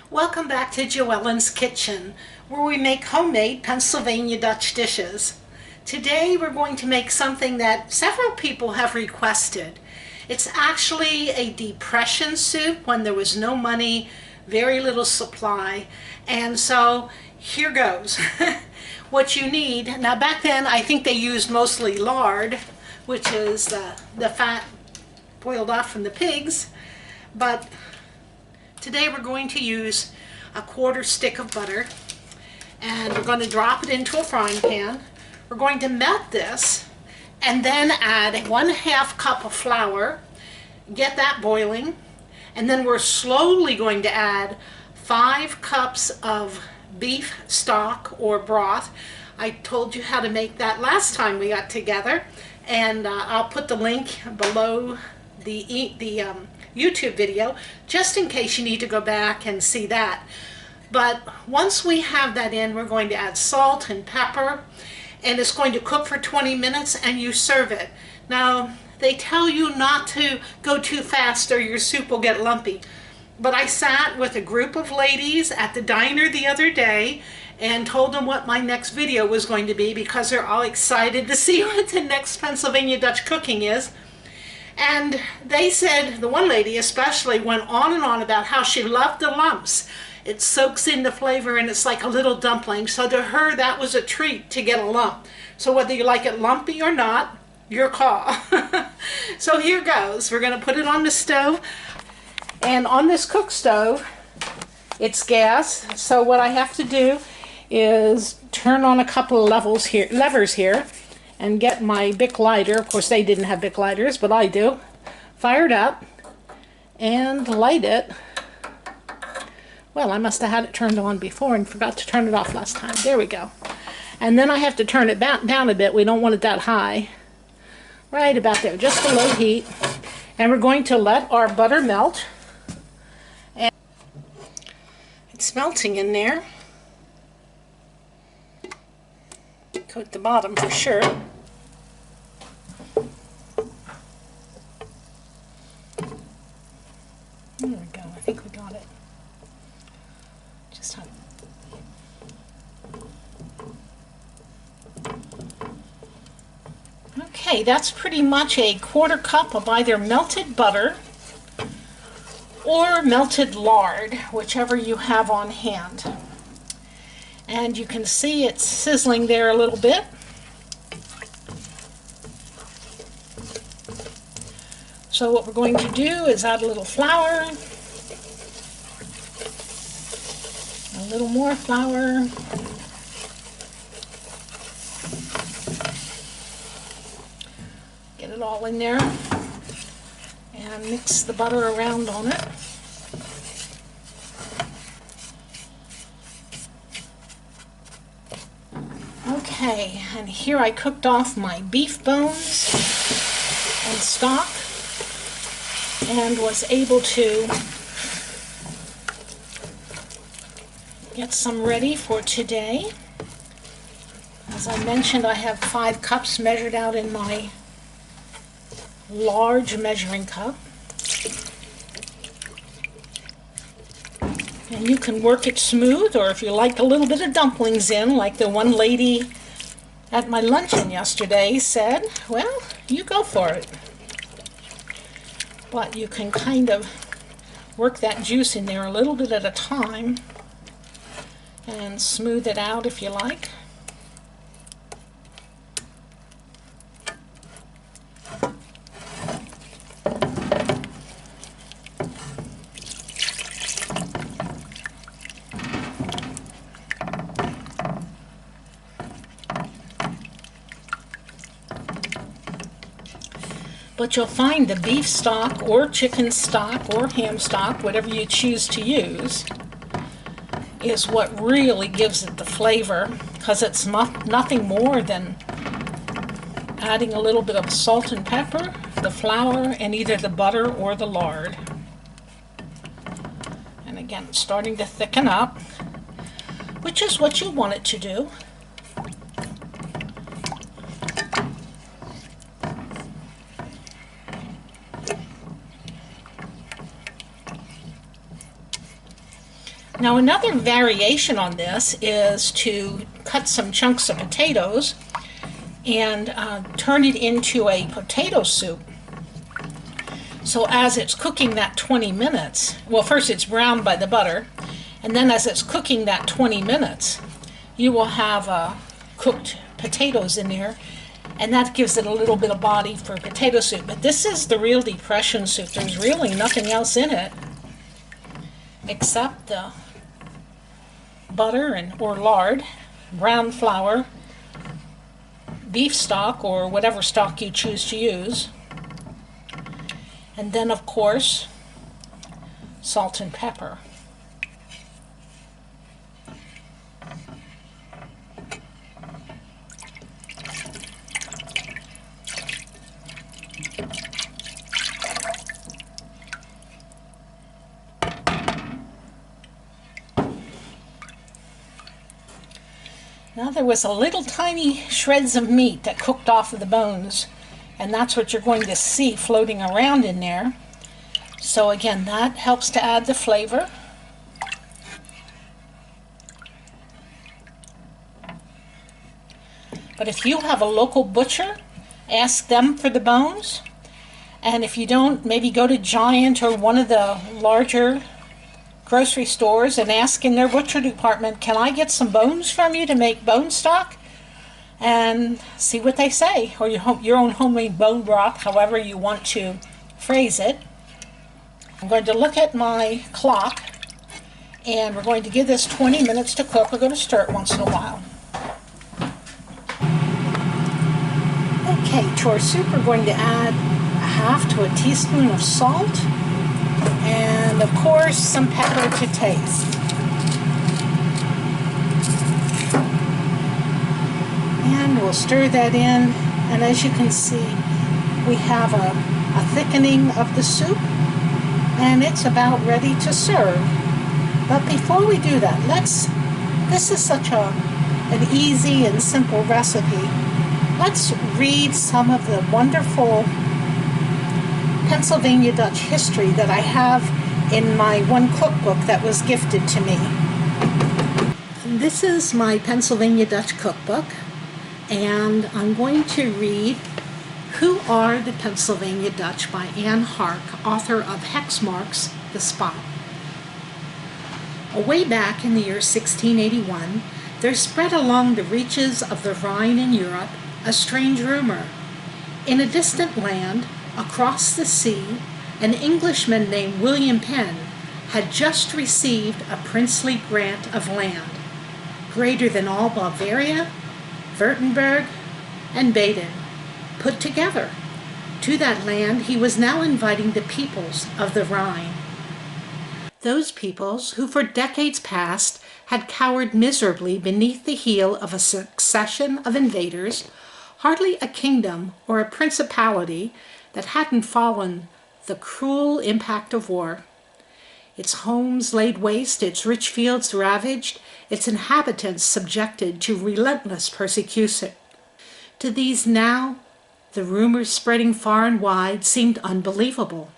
Welcome back to Joellen's Kitchen, where we make homemade Pennsylvania Dutch dishes. Today we're going to make something that several people have requested. It's actually a depression soup when there was no money, very little supply, and so here goes. What you need, now back then I think they used mostly lard, which is the fat boiled off from the pigs, but today we're going to use a quarter stick of butter, and we're going to drop it into a frying pan. We're going to melt this and then add 1/2 cup of flour, get that boiling, and then we're slowly going to add 5 cups of beef stock or broth. I told you how to make that last time we got together, and I'll put the link below the YouTube video just in case you need to go back and see that. But once we have that in, we're going to add salt and pepper, and it's going to cook for 20 minutes and you serve it. Now they tell you not to go too fast or your soup will get lumpy, but I sat with a group of ladies at the diner the other day and told them what my next video was going to be because they're all excited to see what the next Pennsylvania Dutch cooking is. And they said, the one lady especially went on and on about how she loved the lumps. It soaks in the flavor and it's like a little dumpling. So to her, that was a treat to get a lump. So whether you like it lumpy or not, your call. So here goes. We're going to put it on the stove. And on this cook stove, it's gas. So what I have to do is turn on a couple of levers here, and get my Bic lighter. Of course they didn't have Bic lighters, but I do. Fire it up and light it. Well, I must have had it turned on before and forgot to turn it off last time. There we go. And then I have to turn it down a bit. We don't want it that high. Right about there, just below heat. And we're going to let our butter melt. And it's melting in there. Coat the bottom for sure. There we go. I think we got it. Just have Okay, that's pretty much a 1/4 cup of either melted butter or melted lard, whichever you have on hand. And you can see it's sizzling there a little bit. So what we're going to do is add a little flour, a little more flour, get it all in there, and mix the butter around on it. Okay, and here I cooked off my beef bones and stock and was able to get some ready for today. As I mentioned, I have 5 cups measured out in my large measuring cup. And you can work it smooth, or if you like a little bit of dumplings in, like the one lady at my luncheon yesterday said, well, you go for it. But you can kind of work that juice in there a little bit at a time and smooth it out if you like. But you'll find the beef stock or chicken stock or ham stock, whatever you choose to use, is what really gives it the flavor, because it's nothing more than adding a little bit of salt and pepper, the flour, and either the butter or the lard. And again, it's starting to thicken up, which is what you want it to do. Now another variation on this is to cut some chunks of potatoes and turn it into a potato soup. So as it's cooking that 20 minutes, well, first it's browned by the butter, and then as it's cooking that 20 minutes, you will have cooked potatoes in there, and that gives it a little bit of body for potato soup. But this is the real Depression soup. There's really nothing else in it except the butter or lard, brown flour, beef stock or whatever stock you choose to use, and then of course salt and pepper. Now there was a little tiny shreds of meat that cooked off of the bones, and that's what you're going to see floating around in there. So again, that helps to add the flavor. But if you have a local butcher, ask them for the bones. And if you don't, maybe go to Giant or one of the larger grocery stores and ask in their butcher department, can I get some bones from you to make bone stock? And see what they say, or your own homemade bone broth, however you want to phrase it. I'm going to look at my clock, and we're going to give this 20 minutes to cook. We're going to stir it once in a while. Okay, to our soup we're going to add a half to a teaspoon of salt, and of course some pepper to taste. And we'll stir that in, and as you can see, we have a thickening of the soup, and it's about ready to serve. But before we do that, this is such an easy and simple recipe. Let's read some of the wonderful Pennsylvania Dutch history that I have in my one cookbook that was gifted to me. This is my Pennsylvania Dutch cookbook, and I'm going to read Who Are the Pennsylvania Dutch by Anne Hark, author of Hex Marks, The Spot. Away back in the year 1681, there spread along the reaches of the Rhine in Europe a strange rumor. In a distant land, across the sea, an Englishman named William Penn had just received a princely grant of land, greater than all Bavaria, Württemberg, and Baden put together. To that land he was now inviting the peoples of the Rhine. Those peoples who for decades past had cowered miserably beneath the heel of a succession of invaders, hardly a kingdom or a principality that hadn't fallen the cruel impact of war. Its homes laid waste, its rich fields ravaged, its inhabitants subjected to relentless persecution. To these now, the rumors spreading far and wide seemed unbelievable.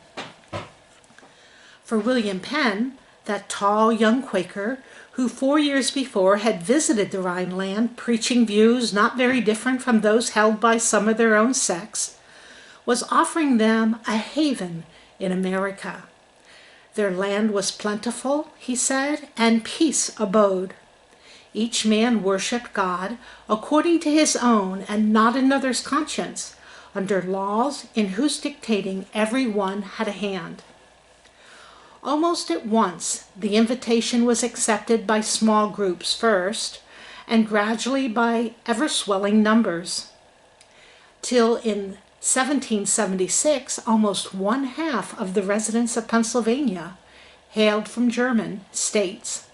For William Penn, that tall young Quaker, who 4 years before had visited the Rhineland preaching views not very different from those held by some of their own sex, was offering them a haven in America. Their land was plentiful, he said, and peace abode. Each man worshipped God according to his own and not another's conscience, under laws in whose dictating every one had a hand. Almost at once, the invitation was accepted by small groups first, and gradually by ever-swelling numbers, till in 1776, almost one half of the residents of Pennsylvania hailed from German states.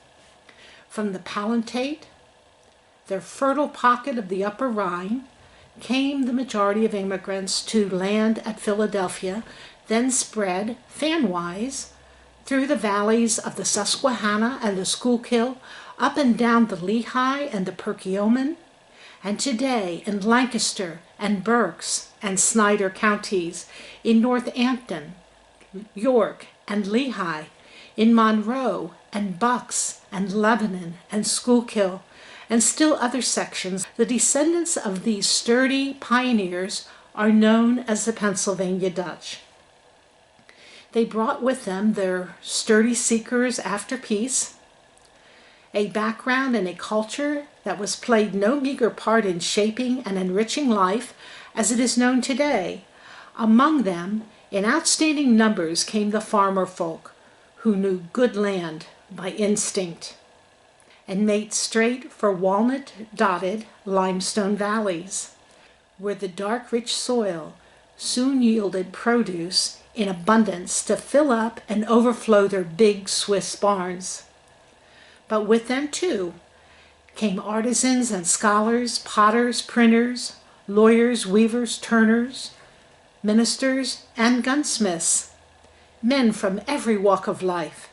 From the Palatinate, their fertile pocket of the Upper Rhine, came the majority of immigrants to land at Philadelphia, then spread, fan-wise, through the valleys of the Susquehanna and the Schuylkill, up and down the Lehigh and the Perkiomen, and today in Lancaster and Berks and Snyder counties, in Northampton, York, and Lehigh, In Monroe and Bucks and Lebanon and Schuylkill and still other sections, the descendants of these sturdy pioneers are known as the Pennsylvania Dutch. They brought with them their sturdy seekers after peace, a background and a culture that was played no meager part in shaping and enriching life as it is known today. Among them, in outstanding numbers, came the farmer folk, who knew good land by instinct and made straight for walnut-dotted limestone valleys, where the dark rich soil soon yielded produce in abundance to fill up and overflow their big Swiss barns. But with them, too, came artisans and scholars, potters, printers, lawyers, weavers, turners, ministers, and gunsmiths, men from every walk of life,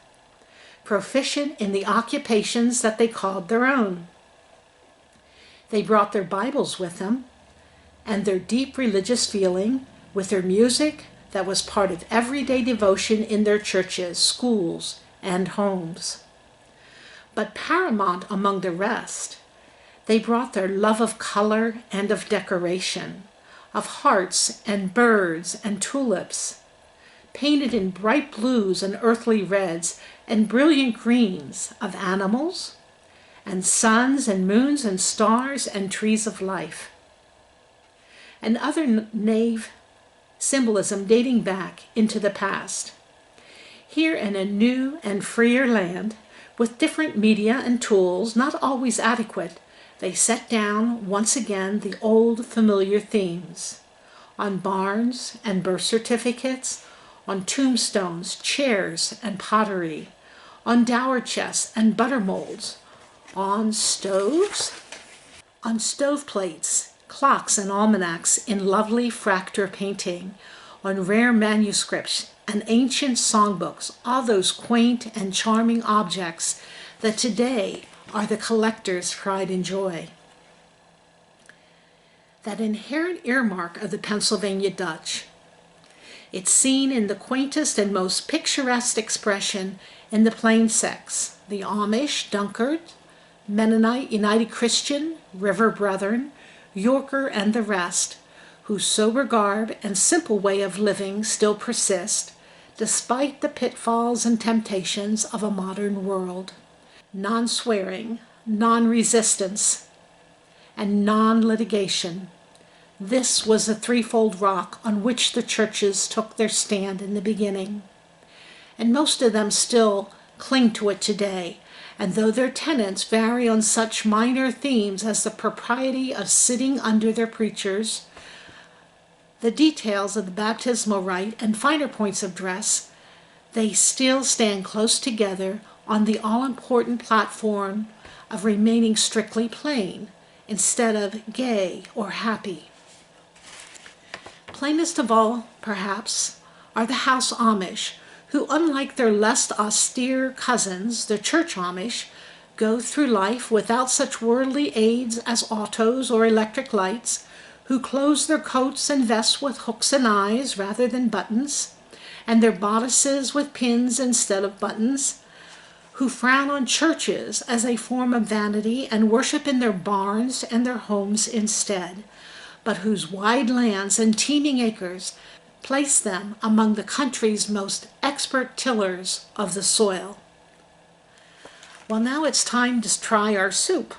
proficient in the occupations that they called their own. They brought their Bibles with them, and their deep religious feeling, with their music that was part of everyday devotion in their churches, schools, and homes. But paramount among the rest, they brought their love of color and of decoration, of hearts and birds and tulips, painted in bright blues and earthly reds and brilliant greens, of animals, and suns and moons and stars and trees of life, and other nave symbolism dating back into the past. Here in a new and freer land, with different media and tools not always adequate, they set down once again the old familiar themes, on barns and birth certificates, on tombstones, chairs, and pottery, on dower chests and butter molds, on stoves, on stove plates, clocks and almanacs in lovely fracture painting, on rare manuscripts and ancient songbooks, all those quaint and charming objects that today are the collector's pride and joy. That inherent earmark of the Pennsylvania Dutch, it's seen in the quaintest and most picturesque expression in the plain sects, the Amish, Dunkard, Mennonite, United Christian, River Brethren, Yorker, and the rest, whose sober garb and simple way of living still persist, despite the pitfalls and temptations of a modern world. Non-swearing, non-resistance, and non-litigation. This was the threefold rock on which the churches took their stand in the beginning, and most of them still cling to it today, and though their tenets vary on such minor themes as the propriety of sitting under their preachers, the details of the baptismal rite, and finer points of dress, they still stand close together on the all-important platform of remaining strictly plain instead of gay or happy. Plainest of all, perhaps, are the house Amish, who, unlike their less austere cousins, the church Amish, go through life without such worldly aids as autos or electric lights, who close their coats and vests with hooks and eyes rather than buttons, and their bodices with pins instead of buttons, who frown on churches as a form of vanity and worship in their barns and their homes instead, but whose wide lands and teeming acres place them among the country's most expert tillers of the soil. Well, now it's time to try our soup.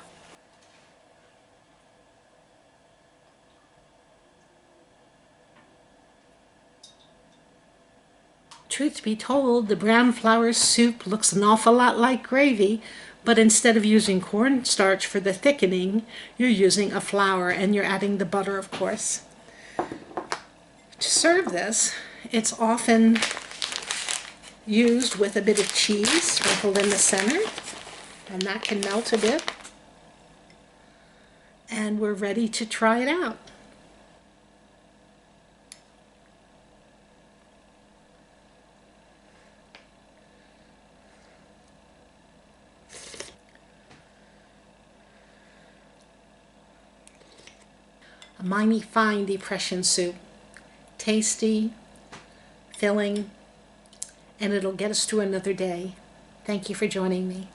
Truth be told, the brown flour soup looks an awful lot like gravy, but instead of using cornstarch for the thickening, you're using a flour, and you're adding the butter, of course. To serve this, it's often used with a bit of cheese sprinkled in the center, and that can melt a bit. And we're ready to try it out. A mighty fine depression soup, tasty, filling, and it'll get us through another day. Thank you for joining me.